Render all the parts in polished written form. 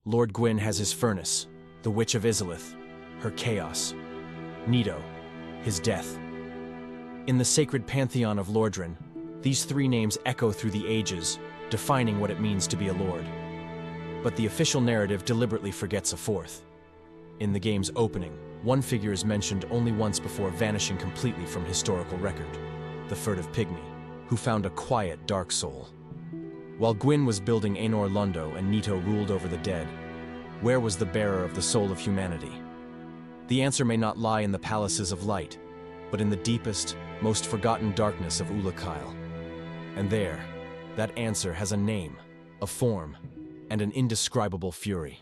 Lord Gwyn has his furnace, the Witch of Izalith, her chaos. Nito, his death. In the sacred pantheon of Lordran, these three names echo through the ages, defining what it means to be a lord. But the official narrative deliberately forgets a fourth. In the game's opening, one figure is mentioned only once before vanishing completely from historical record: the furtive Pygmy, who found a quiet dark soul. While Gwyn was building Aenor Londo and Nito ruled over the dead, where was the bearer of the soul of humanity? The answer may not lie in the palaces of light, but in the deepest, most forgotten darkness of Ulukyle. And there, that answer has a name, a form, and an indescribable fury.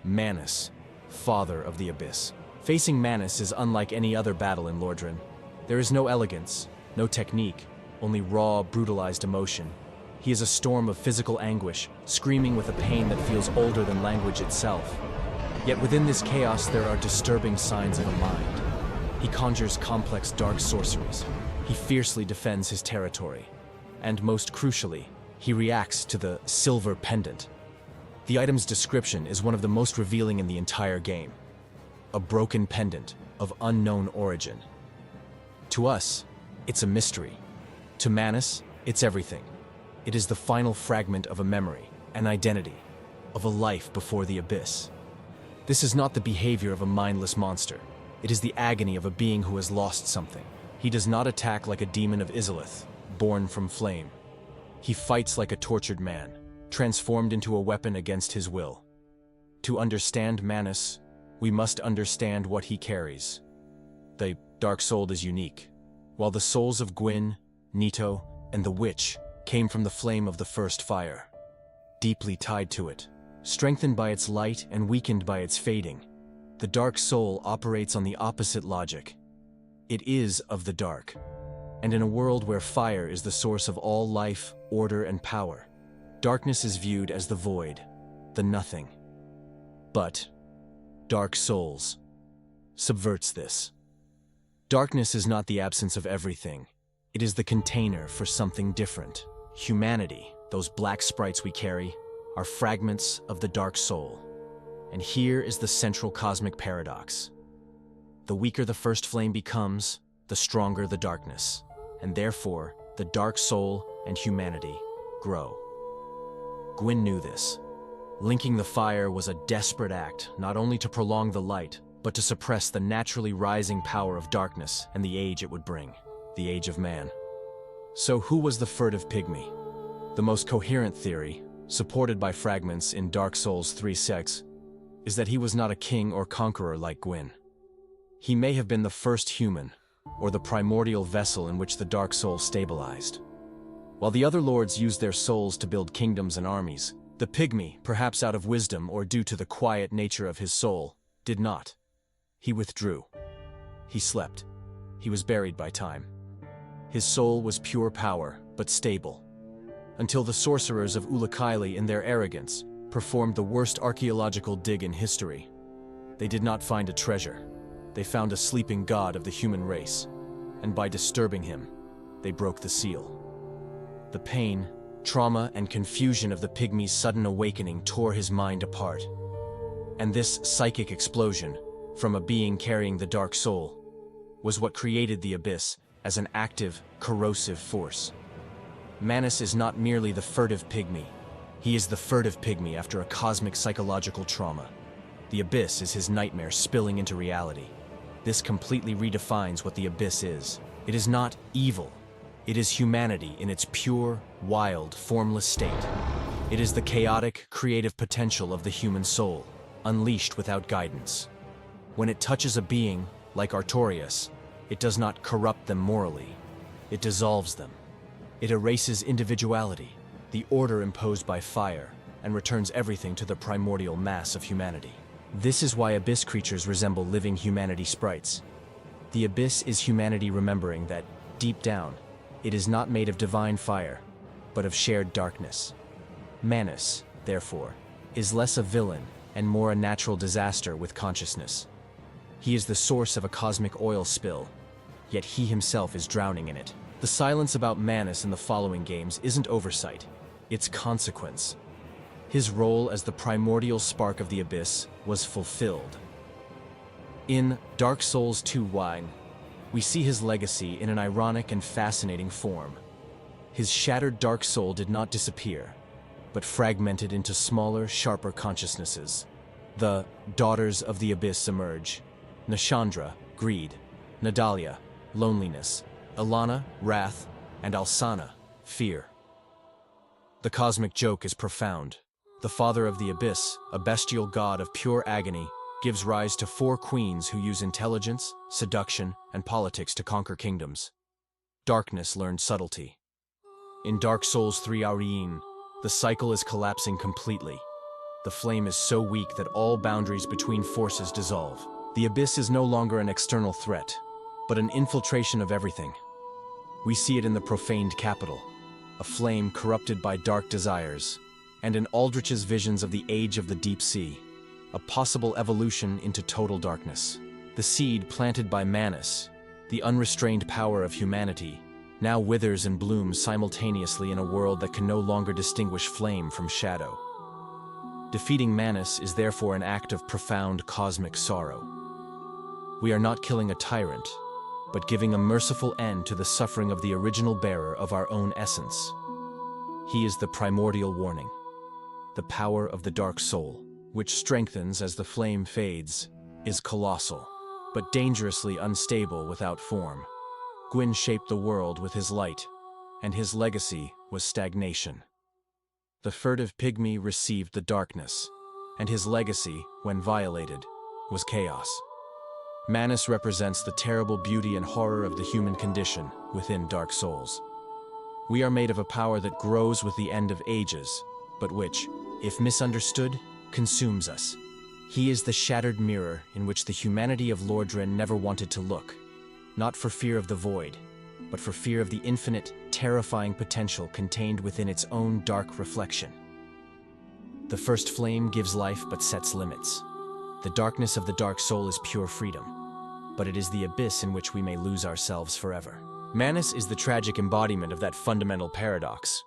Manus, father of the Abyss. Facing Manus is unlike any other battle in Lordran. There is no elegance, no technique, only raw, brutalized emotion. He is a storm of physical anguish, screaming with a pain that feels older than language itself. Yet within this chaos there are disturbing signs of a mind. He conjures complex dark sorceries. He fiercely defends his territory. And most crucially, he reacts to the silver pendant. The item's description is one of the most revealing in the entire game. A broken pendant of unknown origin. To us, it's a mystery. To Manus, it's everything. It is the final fragment of a memory, an identity, of a life before the Abyss. This is not the behavior of a mindless monster. It is the agony of a being who has lost something. He does not attack like a demon of Izalith, born from flame. He fights like a tortured man, transformed into a weapon against his will. To understand Manus, we must understand what he carries. The dark soul is unique. While the souls of Gwyn, Nito, and the Witch came from the flame of the first fire, deeply tied to it, strengthened by its light and weakened by its fading, the dark soul operates on the opposite logic. It is of the dark. And in a world where fire is the source of all life, order, and power, darkness is viewed as the void, the nothing. But Dark Souls subverts this. Darkness is not the absence of everything. It is the container for something different. Humanity, those black sprites we carry, are fragments of the Dark Soul. And here is the central cosmic paradox. The weaker the first flame becomes, the stronger the darkness. And therefore, the Dark Soul and humanity grow. Gwyn knew this. Linking the fire was a desperate act, not only to prolong the light, but to suppress the naturally rising power of darkness and the age it would bring, the age of man. So who was the furtive Pygmy? The most coherent theory, supported by fragments in Dark Souls 3-6, is that he was not a king or conqueror like Gwyn. He may have been the first human, or the primordial vessel in which the Dark Soul stabilized. While the other lords used their souls to build kingdoms and armies, the Pygmy, perhaps out of wisdom or due to the quiet nature of his soul, did not. He withdrew. He slept. He was buried by time. His soul was pure power, but stable. Until the sorcerers of Ulukyle, in their arrogance, performed the worst archaeological dig in history. They did not find a treasure. They found a sleeping god of the human race, and by disturbing him, they broke the seal. The pain, trauma, and confusion of the Pygmy's sudden awakening tore his mind apart. And this psychic explosion, from a being carrying the Dark Soul, was what created the Abyss as an active, corrosive force. Manus is not merely the furtive Pygmy. He is the furtive Pygmy after a cosmic psychological trauma. The Abyss is his nightmare spilling into reality. This completely redefines what the Abyss is. It is not evil. It is humanity in its pure, wild, formless state. It is the chaotic, creative potential of the human soul, unleashed without guidance. When it touches a being, like Artorias, it does not corrupt them morally. It dissolves them. It erases individuality, the order imposed by fire, and returns everything to the primordial mass of humanity. This is why Abyss creatures resemble living humanity sprites. The Abyss is humanity remembering that, deep down, it is not made of divine fire, but of shared darkness. Manus, therefore, is less a villain and more a natural disaster with consciousness. He is the source of a cosmic oil spill, yet he himself is drowning in it. The silence about Manus in the following games isn't oversight, it's consequence. His role as the primordial spark of the abyss was fulfilled. In Dark Souls 2 Wine, we see his legacy in an ironic and fascinating form. His shattered dark soul did not disappear, but fragmented into smaller, sharper consciousnesses. The Daughters of the Abyss emerge: Nashandra, greed; Nadalia, loneliness; Ilana, wrath; and Alsana, fear. The cosmic joke is profound. The father of the Abyss, a bestial god of pure agony, gives rise to 4 queens who use intelligence, seduction, and politics to conquer kingdoms. Darkness learned subtlety. In Dark Souls 3 Aurien, the cycle is collapsing completely. The flame is so weak that all boundaries between forces dissolve. The Abyss is no longer an external threat, but an infiltration of everything. We see it in the profaned capital, a flame corrupted by dark desires, and in Aldrich's visions of the age of the deep sea, a possible evolution into total darkness. The seed planted by Manus, the unrestrained power of humanity, now withers and blooms simultaneously in a world that can no longer distinguish flame from shadow. Defeating Manus is therefore an act of profound cosmic sorrow. We are not killing a tyrant, but giving a merciful end to the suffering of the original bearer of our own essence. He is the primordial warning, the power of the dark soul, which strengthens as the flame fades, is colossal, but dangerously unstable without form. Gwyn shaped the world with his light, and his legacy was stagnation. The furtive Pygmy received the darkness, and his legacy, when violated, was chaos. Manus represents the terrible beauty and horror of the human condition within Dark Souls. We are made of a power that grows with the end of ages, but which, if misunderstood, consumes us. He is the shattered mirror in which the humanity of Lordren never wanted to look, not for fear of the void, but for fear of the infinite, terrifying potential contained within its own dark reflection. The first flame gives life but sets limits. The darkness of the dark soul is pure freedom, but it is the abyss in which we may lose ourselves forever. Manus is the tragic embodiment of that fundamental paradox.